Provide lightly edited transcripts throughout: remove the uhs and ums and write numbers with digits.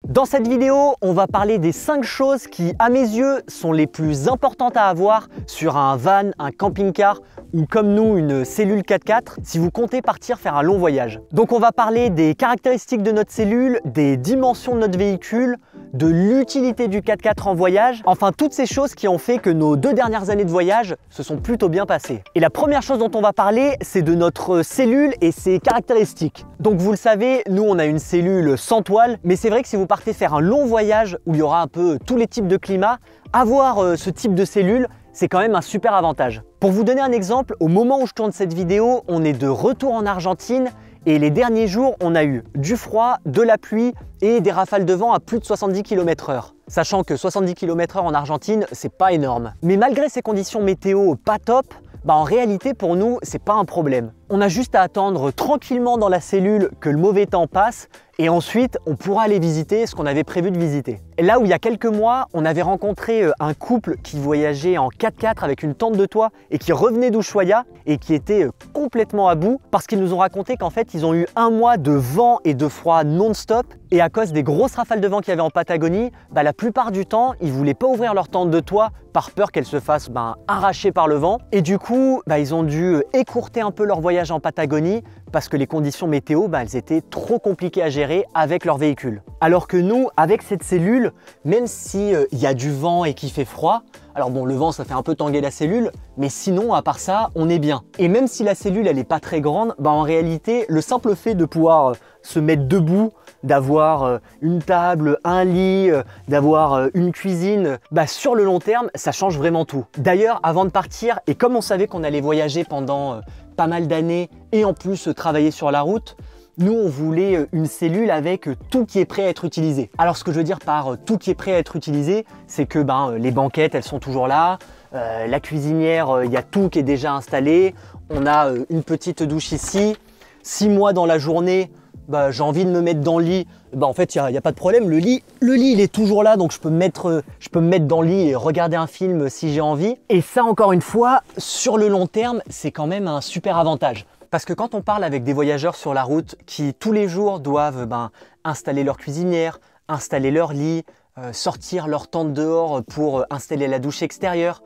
Dans cette vidéo, on va parler des 5 choses qui, à mes yeux, sont les plus importantes à avoir sur un van, un camping-car ou comme nous, une cellule 4x4 si vous comptez partir faire un long voyage. Donc on va parler des caractéristiques de notre cellule, des dimensions de notre véhicule, de l'utilité du 4x4 en voyage, enfin toutes ces choses qui ont fait que nos 2 dernières années de voyage se sont plutôt bien passées. Et la première chose dont on va parler, c'est de notre cellule et ses caractéristiques. Donc vous le savez, nous on a une cellule sans toile, mais c'est vrai que si vous partez faire un long voyage où il y aura un peu tous les types de climats, avoir ce type de cellule, c'est quand même un super avantage. Pour vous donner un exemple, au moment où je tourne cette vidéo, on est de retour en Argentine et les derniers jours, on a eu du froid, de la pluie et des rafales de vent à plus de 70 km/h. Sachant que 70 km/h en Argentine, c'est pas énorme. Mais malgré ces conditions météo pas top, en réalité pour nous, c'est pas un problème. On a juste à attendre tranquillement dans la cellule que le mauvais temps passe et ensuite on pourra aller visiter ce qu'on avait prévu de visiter. Et là où il y a quelques mois, on avait rencontré un couple qui voyageait en 4x4 avec une tente de toit et qui revenait d'Ushuaia et qui était complètement à bout parce qu'ils nous ont raconté qu'en fait ils ont eu un mois de vent et de froid non-stop et à cause des grosses rafales de vent qu'il y avait en Patagonie, la plupart du temps ils voulaient pas ouvrir leur tente de toit par peur qu'elle se fasse arracher par le vent et du coup ils ont dû écourter un peu leur voyage en Patagonie parce que les conditions météo, elles étaient trop compliquées à gérer avec leur véhicule. Alors que nous, avec cette cellule, même si il y a du vent et qu'il fait froid, alors bon, le vent ça fait un peu tanguer la cellule, mais sinon à part ça, on est bien. Et même si la cellule elle est pas très grande, en réalité, le simple fait de pouvoir se mettre debout, d'avoir une table, un lit, d'avoir une cuisine, sur le long terme, ça change vraiment tout. D'ailleurs, avant de partir, et comme on savait qu'on allait voyager pendant pas mal d'années et en plus travailler sur la route, nous on voulait une cellule avec tout qui est prêt à être utilisé. Alors ce que je veux dire par tout qui est prêt à être utilisé, c'est que les banquettes elles sont toujours là, la cuisinière il y a tout qui est déjà installé, on a une petite douche ici, 6 mois dans la journée, j'ai envie de me mettre dans le lit, en fait il n'y a pas de problème, le lit il est toujours là donc je peux me mettre dans le lit et regarder un film si j'ai envie. Et ça encore une fois, sur le long terme, c'est quand même un super avantage. Parce que quand on parle avec des voyageurs sur la route qui tous les jours doivent installer leur cuisinière, installer leur lit, sortir leur tente dehors pour installer la douche extérieure,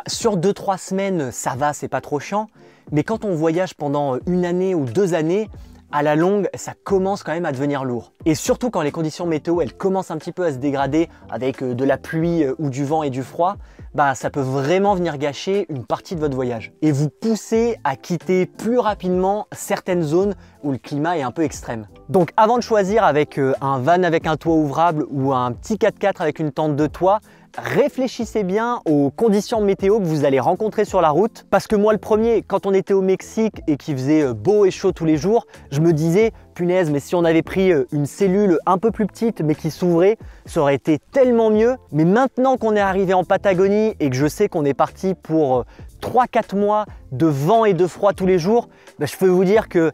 sur 2-3 semaines ça va, c'est pas trop chiant. Mais quand on voyage pendant 1 année ou 2 années, à la longue, ça commence quand même à devenir lourd. Et surtout quand les conditions météo, elles commencent un petit peu à se dégrader avec de la pluie ou du vent et du froid, ça peut vraiment venir gâcher une partie de votre voyage. Et vous pousser à quitter plus rapidement certaines zones où le climat est un peu extrême. Donc avant de choisir avec un van avec un toit ouvrable ou un petit 4x4 avec une tente de toit, réfléchissez bien aux conditions météo que vous allez rencontrer sur la route. Parce que moi le premier, quand on était au Mexique et qu'il faisait beau et chaud tous les jours, je me disais, punaise, mais si on avait pris une cellule un peu plus petite mais qui s'ouvrait, ça aurait été tellement mieux. Mais maintenant qu'on est arrivé en Patagonie et que je sais qu'on est parti pour 3-4 mois de vent et de froid tous les jours, je peux vous dire que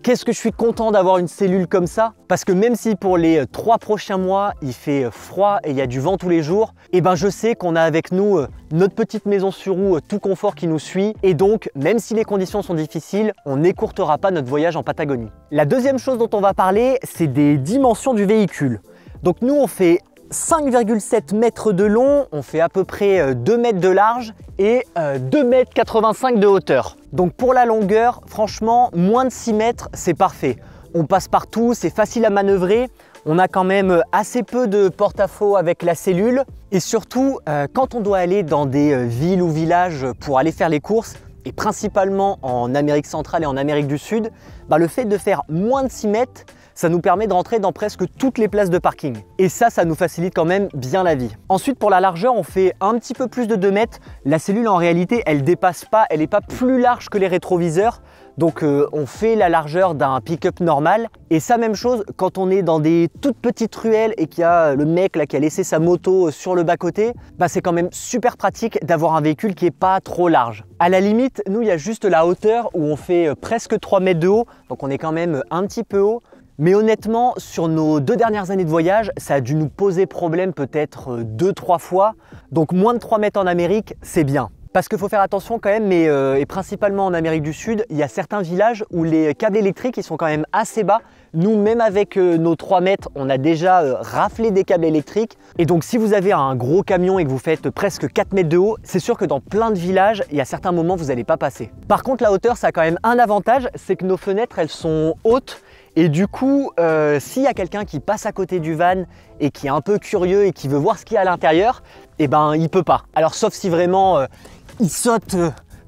qu'est-ce que je suis content d'avoir une cellule comme ça, parce que même si pour les 3 prochains mois il fait froid et il y a du vent tous les jours, je sais qu'on a avec nous notre petite maison sur roue tout confort qui nous suit et donc même si les conditions sont difficiles, on n'écourtera pas notre voyage en Patagonie. La deuxième chose dont on va parler, c'est des dimensions du véhicule. Donc nous on fait 5,7 mètres de long, on fait à peu près 2 mètres de large et 2,85 m de hauteur. Donc pour la longueur, franchement, moins de 6 mètres, c'est parfait. On passe partout, c'est facile à manœuvrer, on a quand même assez peu de porte-à-faux avec la cellule et surtout, quand on doit aller dans des villes ou villages pour aller faire les courses, et principalement en Amérique centrale et en Amérique du Sud, le fait de faire moins de 6 mètres, ça nous permet de rentrer dans presque toutes les places de parking. Et ça nous facilite quand même bien la vie. Ensuite, pour la largeur, on fait un petit peu plus de 2 mètres. La cellule, en réalité, elle dépasse pas, elle n'est pas plus large que les rétroviseurs. Donc, on fait la largeur d'un pick-up normal. Et ça, même chose, quand on est dans des toutes petites ruelles et qu'il y a le mec là qui a laissé sa moto sur le bas-côté, c'est quand même super pratique d'avoir un véhicule qui n'est pas trop large. À la limite, nous, il y a juste la hauteur où on fait presque 3 mètres de haut. Donc, on est quand même un petit peu haut. Mais honnêtement, sur nos 2 dernières années de voyage, ça a dû nous poser problème peut-être 2-3 fois. Donc moins de 3 mètres en Amérique, c'est bien. Parce qu'il faut faire attention quand même, mais et principalement en Amérique du Sud, il y a certains villages où les câbles électriques ils sont quand même assez bas. Nous, même avec nos 3 mètres, on a déjà raflé des câbles électriques. Et donc si vous avez un gros camion et que vous faites presque 4 mètres de haut, c'est sûr que dans plein de villages, il y a certains moments vous n'allez pas passer. Par contre, la hauteur, ça a quand même un avantage, c'est que nos fenêtres, elles sont hautes. Et du coup, s'il y a quelqu'un qui passe à côté du van et qui est un peu curieux et qui veut voir ce qu'il y a à l'intérieur, eh ben il peut pas. Alors sauf si vraiment il saute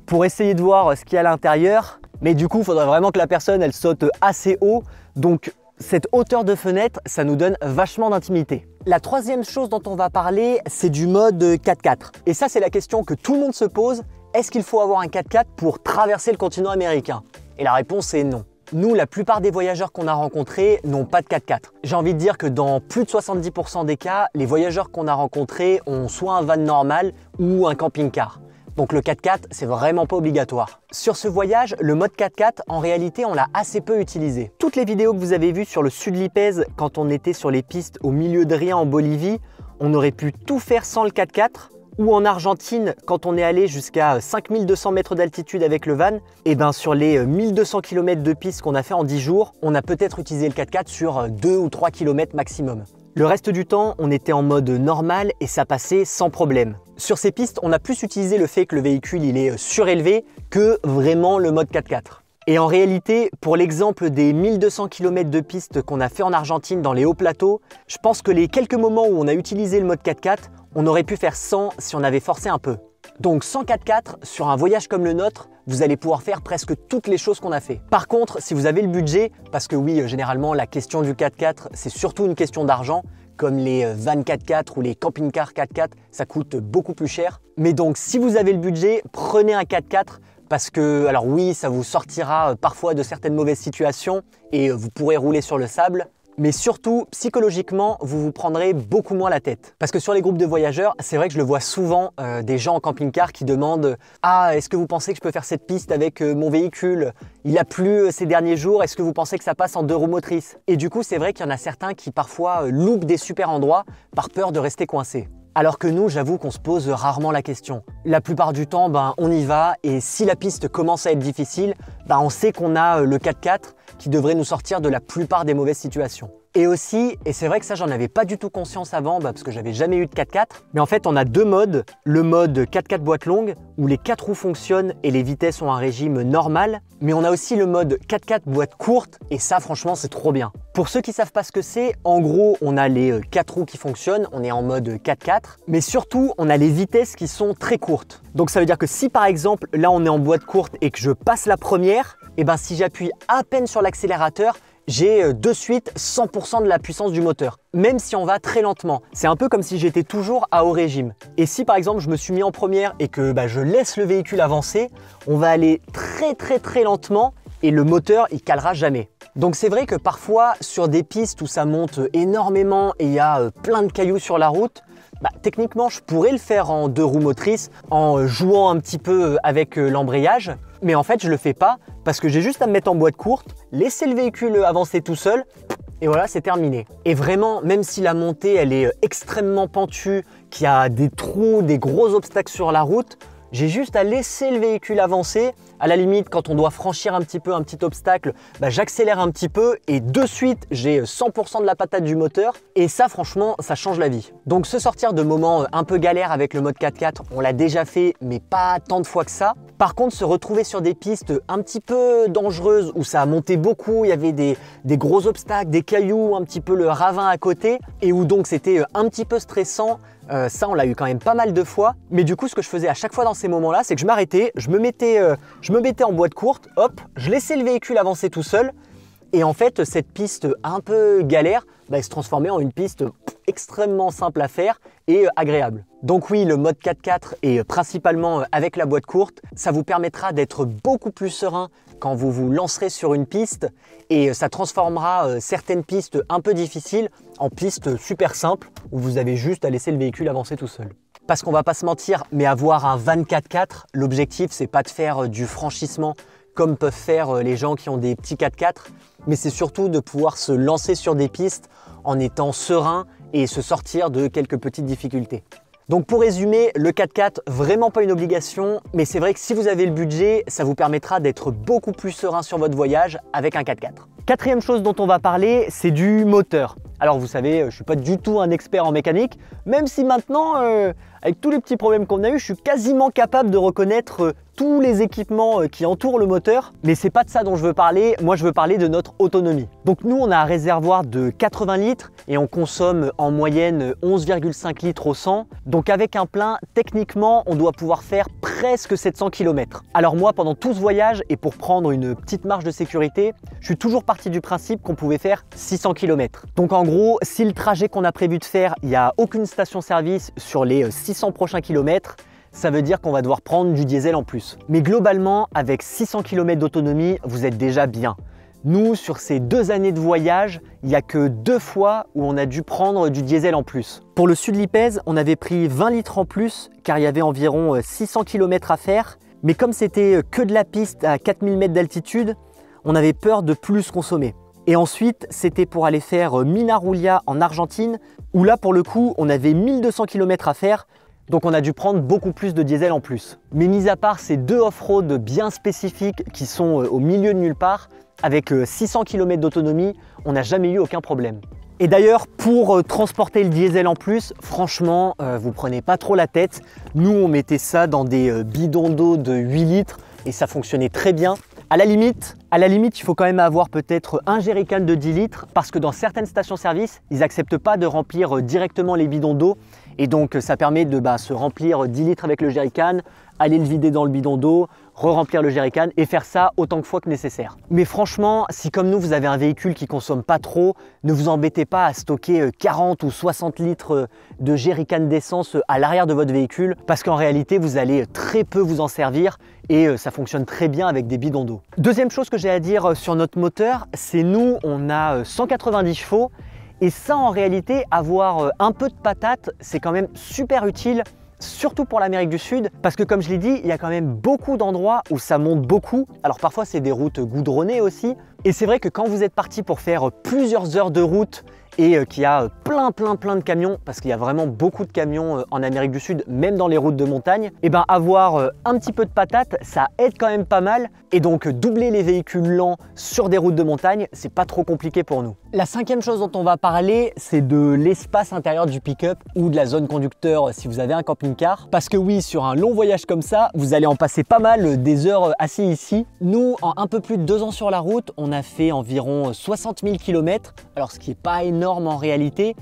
pour essayer de voir ce qu'il y a à l'intérieur, mais du coup, il faudrait vraiment que la personne elle saute assez haut. Donc cette hauteur de fenêtre, ça nous donne vachement d'intimité. La troisième chose dont on va parler, c'est du mode 4x4. Et ça, c'est la question que tout le monde se pose. Est-ce qu'il faut avoir un 4x4 pour traverser le continent américain? Et la réponse est non. Nous, la plupart des voyageurs qu'on a rencontrés n'ont pas de 4x4. J'ai envie de dire que dans plus de 70% des cas, les voyageurs qu'on a rencontrés ont soit un van normal ou un camping-car. Donc le 4x4, c'est vraiment pas obligatoire. Sur ce voyage, le mode 4x4, en réalité, on l'a assez peu utilisé. Toutes les vidéos que vous avez vues sur le sud Lipèze, quand on était sur les pistes au milieu de rien en Bolivie, on aurait pu tout faire sans le 4x4. Ou en Argentine, quand on est allé jusqu'à 5200 mètres d'altitude avec le van, et bien sur les 1200 km de piste qu'on a fait en 10 jours, on a peut-être utilisé le 4x4 sur 2 ou 3 km maximum. Le reste du temps, on était en mode normal et ça passait sans problème. Sur ces pistes, on a plus utilisé le fait que le véhicule il est surélevé que vraiment le mode 4x4. Et en réalité, pour l'exemple des 1200 km de piste qu'on a fait en Argentine dans les hauts plateaux, je pense que les quelques moments où on a utilisé le mode 4x4, on aurait pu faire 100 si on avait forcé un peu. Donc sans 4x4, sur un voyage comme le nôtre, vous allez pouvoir faire presque toutes les choses qu'on a fait. Par contre, si vous avez le budget, parce que oui, généralement, la question du 4x4, c'est surtout une question d'argent, comme les vans 4x4 ou les camping-cars 4x4, ça coûte beaucoup plus cher. Mais donc, si vous avez le budget, prenez un 4x4 parce que, alors oui, ça vous sortira parfois de certaines mauvaises situations et vous pourrez rouler sur le sable. Mais surtout, psychologiquement, vous vous prendrez beaucoup moins la tête. Parce que sur les groupes de voyageurs, c'est vrai que je le vois souvent, des gens en camping-car qui demandent « Ah, est-ce que vous pensez que je peux faire cette piste avec mon véhicule? Il a plu ces derniers jours, est-ce que vous pensez que ça passe en 2 roues motrices ?» Et du coup, c'est vrai qu'il y en a certains qui parfois loupent des super endroits par peur de rester coincés. Alors que nous, j'avoue qu'on se pose rarement la question. La plupart du temps, on y va et si la piste commence à être difficile, on sait qu'on a le 4x4 qui devrait nous sortir de la plupart des mauvaises situations. Et aussi, et c'est vrai que ça j'en avais pas du tout conscience avant parce que j'avais jamais eu de 4x4, mais en fait on a 2 modes. Le mode 4x4 boîte longue où les 4 roues fonctionnent et les vitesses ont un régime normal, mais on a aussi le mode 4x4 boîte courte et ça franchement c'est trop bien. Pour ceux qui savent pas ce que c'est, en gros on a les 4 roues qui fonctionnent, on est en mode 4x4, mais surtout on a les vitesses qui sont très courtes. Donc ça veut dire que si par exemple là on est en boîte courte et que je passe la première, et si j'appuie à peine sur l'accélérateur, j'ai de suite 100% de la puissance du moteur, même si on va très lentement. C'est un peu comme si j'étais toujours à haut régime. Et si par exemple je me suis mis en première et que je laisse le véhicule avancer, on va aller très lentement et le moteur il calera jamais. Donc c'est vrai que parfois sur des pistes où ça monte énormément et il y a plein de cailloux sur la route, techniquement je pourrais le faire en 2 roues motrices en jouant un petit peu avec l'embrayage, mais en fait je le fais pas parce que j'ai juste à me mettre en boîte courte, laisser le véhicule avancer tout seul et voilà, c'est terminé. Et vraiment, même si la montée elle est extrêmement pentue, qu'il y a des trous, des gros obstacles sur la route, j'ai juste à laisser le véhicule avancer. À la limite, quand on doit franchir un petit obstacle, j'accélère un petit peu et de suite, j'ai 100% de la patate du moteur. Et ça, franchement, ça change la vie. Donc se sortir de moments un peu galères avec le mode 4x4, on l'a déjà fait, mais pas tant de fois que ça. Par contre, se retrouver sur des pistes un petit peu dangereuses où ça a monté beaucoup, il y avait des gros obstacles, des cailloux, un petit peu le ravin à côté et où donc c'était un petit peu stressant, ça on l'a eu quand même pas mal de fois. Mais du coup, ce que je faisais à chaque fois dans ces moments-là, c'est que je m'arrêtais, je me mettais en boîte courte, hop, je laissais le véhicule avancer tout seul. Et en fait, cette piste un peu galère, elle se transformait en une piste extrêmement simple à faire et agréable. Donc oui, le mode 4x4 et principalement avec la boîte courte, ça vous permettra d'être beaucoup plus serein quand vous vous lancerez sur une piste et ça transformera certaines pistes un peu difficiles en pistes super simples où vous avez juste à laisser le véhicule avancer tout seul. Parce qu'on va pas se mentir, mais avoir un van 4x4, l'objectif c'est pas de faire du franchissement comme peuvent faire les gens qui ont des petits 4x4, mais c'est surtout de pouvoir se lancer sur des pistes en étant serein et se sortir de quelques petites difficultés. Donc pour résumer, le 4x4, vraiment pas une obligation, mais c'est vrai que si vous avez le budget, ça vous permettra d'être beaucoup plus serein sur votre voyage avec un 4x4. Quatrième chose dont on va parler, c'est du moteur. Alors vous savez, je ne suis pas du tout un expert en mécanique, même si maintenant, avec tous les petits problèmes qu'on a eu, je suis quasiment capable de reconnaître tous les équipements qui entourent le moteur. Mais c'est pas de ça dont je veux parler, moi je veux parler de notre autonomie. Donc nous, on a un réservoir de 80 litres et on consomme en moyenne 11,5 litres au 100. Donc avec un plein, techniquement, on doit pouvoir faire presque 700 km. Alors moi, pendant tout ce voyage, et pour prendre une petite marge de sécurité, je suis toujours parti du principe qu'on pouvait faire 600 km. Donc en gros, si le trajet qu'on a prévu de faire, il n'y a aucune station-service sur les 600 prochains kilomètres, ça veut dire qu'on va devoir prendre du diesel en plus. Mais globalement, avec 600 km d'autonomie, vous êtes déjà bien. Nous, sur ces 2 années de voyage, il n'y a que 2 fois où on a dû prendre du diesel en plus. Pour le Sud-Lipèze, on avait pris 20 litres en plus car il y avait environ 600 km à faire. Mais comme c'était que de la piste à 4000 mètres d'altitude, on avait peur de plus consommer. Et ensuite, c'était pour aller faire Mina Roulia en Argentine, où là, pour le coup, on avait 1200 km à faire. Donc on a dû prendre beaucoup plus de diesel en plus. Mais mis à part ces 2 off-road bien spécifiques qui sont au milieu de nulle part, avec 600 km d'autonomie, on n'a jamais eu aucun problème. Et d'ailleurs, pour transporter le diesel en plus, franchement, vous prenez pas trop la tête. Nous, on mettait ça dans des bidons d'eau de 8 litres et ça fonctionnait très bien. À la limite, il faut quand même avoir peut-être un jerrycan de 10 litres parce que dans certaines stations-service, ils n'acceptent pas de remplir directement les bidons d'eau et donc ça permet de se remplir 10 litres avec le jerrycan, aller le vider dans le bidon d'eau, re-remplir le jerrycan et faire ça autant de fois que nécessaire. Mais franchement, si comme nous, vous avez un véhicule qui consomme pas trop, ne vous embêtez pas à stocker 40 ou 60 litres de jerrycan d'essence à l'arrière de votre véhicule parce qu'en réalité, vous allez très peu vous en servir et ça fonctionne très bien avec des bidons d'eau. Deuxième chose que j'ai à dire sur notre moteur, c'est nous, on a 190 chevaux et ça en réalité, avoir un peu de patate, c'est quand même super utile, surtout pour l'Amérique du Sud, parce que comme je l'ai dit, il y a quand même beaucoup d'endroits où ça monte beaucoup. Alors parfois c'est des routes goudronnées aussi, et c'est vrai que quand vous êtes parti pour faire plusieurs heures de route et qu'il y a plein de camions, parce qu'il y a vraiment beaucoup de camions en Amérique du Sud, même dans les routes de montagne, et avoir un petit peu de patate, ça aide quand même pas mal. Et donc doubler les véhicules lents sur des routes de montagne, c'est pas trop compliqué pour nous. La 5e chose dont on va parler, c'est de l'espace intérieur du pick-up ou de la zone conducteur si vous avez un camping-car. Parce que oui, sur un long voyage comme ça, vous allez en passer pas mal des heures assis ici. Nous, en un peu plus de 2 ans sur la route, on a fait environ 60 000 km, alors ce qui n'est pas énorme en réalité.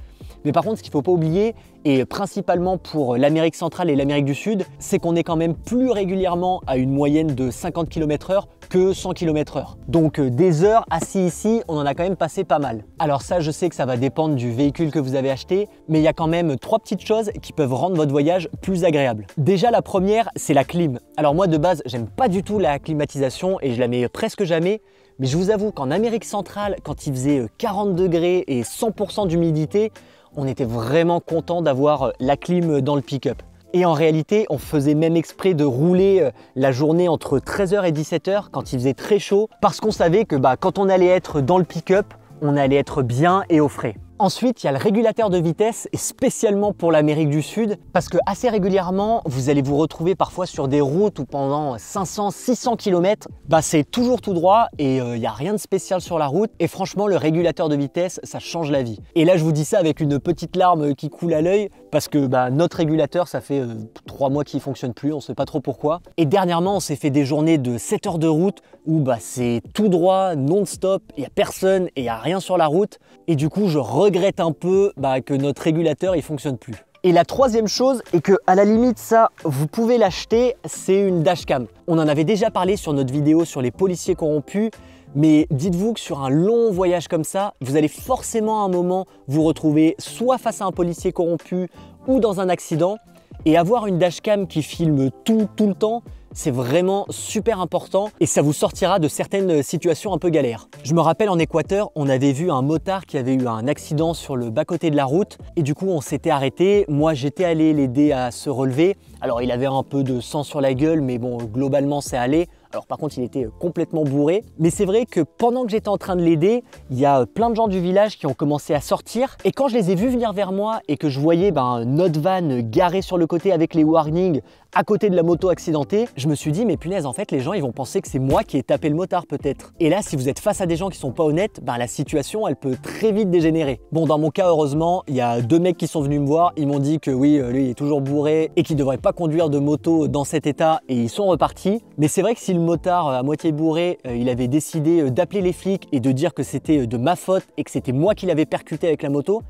Mais par contre, ce qu'il ne faut pas oublier, et principalement pour l'Amérique centrale et l'Amérique du Sud, c'est qu'on est quand même plus régulièrement à une moyenne de 50 km/h que 100 km/h. Donc des heures assis ici, on en a quand même passé pas mal. Alors ça, je sais que ça va dépendre du véhicule que vous avez acheté, mais il y a quand même 3 petites choses qui peuvent rendre votre voyage plus agréable. Déjà, la première, c'est la clim. Alors moi, de base, j'aime pas du tout la climatisation et je la mets presque jamais. Mais je vous avoue qu'en Amérique centrale, quand il faisait 40 degrés et 100% d'humidité, on était vraiment content d'avoir la clim dans le pick-up. Et en réalité, on faisait même exprès de rouler la journée entre 13h et 17h quand il faisait très chaud, parce qu'on savait que quand on allait être dans le pick-up, on allait être bien et au frais. Ensuite, il y a le régulateur de vitesse, et spécialement pour l'Amérique du Sud, parce que assez régulièrement, vous allez vous retrouver parfois sur des routes où pendant 500-600 km, c'est toujours tout droit et il n'y a rien de spécial sur la route. Et franchement, le régulateur de vitesse, ça change la vie. Et là, je vous dis ça avec une petite larme qui coule à l'œil, parce que notre régulateur, ça fait 3 mois qu'il ne fonctionne plus, on ne sait pas trop pourquoi. Et dernièrement, on s'est fait des journées de 7 heures de route où c'est tout droit, non-stop, il n'y a personne et il n'y a rien sur la route. Et du coup, je regrette un peu que notre régulateur il fonctionne plus. Et la 3e chose, et que à la limite ça vous pouvez l'acheter, c'est une dashcam. On en avait déjà parlé sur notre vidéo sur les policiers corrompus, mais dites-vous que sur un long voyage comme ça, vous allez forcément à un moment vous retrouver soit face à un policier corrompu ou dans un accident, et avoir une dashcam qui filme tout le temps, c'est vraiment super important et ça vous sortira de certaines situations un peu galères. Je me rappelle en Équateur, on avait vu un motard qui avait eu un accident sur le bas-côté de la route et du coup on s'était arrêté. Moi j'étais allé l'aider à se relever. Alors il avait un peu de sang sur la gueule mais bon globalement c'est allé. Alors par contre, il était complètement bourré. Mais c'est vrai que pendant que j'étais en train de l'aider, il y a plein de gens du village qui ont commencé à sortir. Et quand je les ai vus venir vers moi et que je voyais notre van garé sur le côté avec les warnings à côté de la moto accidentée, je me suis dit, mais punaise, en fait, les gens, ils vont penser que c'est moi qui ai tapé le motard peut-être. Et là, si vous êtes face à des gens qui sont pas honnêtes, la situation, elle peut très vite dégénérer. Bon, dans mon cas, heureusement, il y a 2 mecs qui sont venus me voir. Ils m'ont dit que oui, lui, il est toujours bourré et qu'il devrait pas conduire de moto dans cet état et ils sont repartis. Mais c'est vrai que si le motard, à moitié bourré, il avait décidé d'appeler les flics et de dire que c'était de ma faute et que c'était moi qui l'avais percuté avec la moto,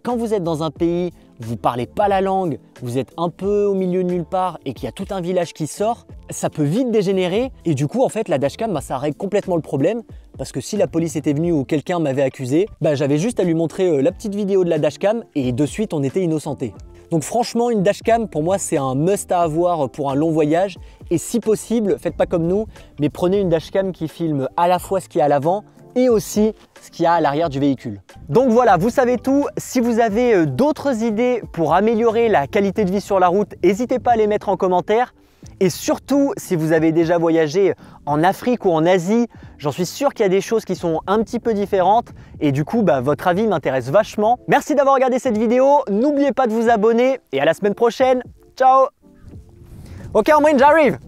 quand vous êtes dans un pays, vous parlez pas la langue, vous êtes un peu au milieu de nulle part et qu'il y a tout un village qui sort, ça peut vite dégénérer et du coup en fait la dashcam ça règle complètement le problème parce que si la police était venue ou quelqu'un m'avait accusé, j'avais juste à lui montrer la petite vidéo de la dashcam et de suite on était innocenté. Donc franchement une dashcam pour moi c'est un must à avoir pour un long voyage et si possible faites pas comme nous mais prenez une dashcam qui filme à la fois ce qu'il y a à l'avant et aussi ce qu'il y a à l'arrière du véhicule. Donc voilà, vous savez tout. Si vous avez d'autres idées pour améliorer la qualité de vie sur la route, n'hésitez pas à les mettre en commentaire. Et surtout, si vous avez déjà voyagé en Afrique ou en Asie, j'en suis sûr qu'il y a des choses qui sont un petit peu différentes. Et du coup, votre avis m'intéresse vachement. Merci d'avoir regardé cette vidéo. N'oubliez pas de vous abonner et à la semaine prochaine. Ciao! Ok, Amrine, j'arrive!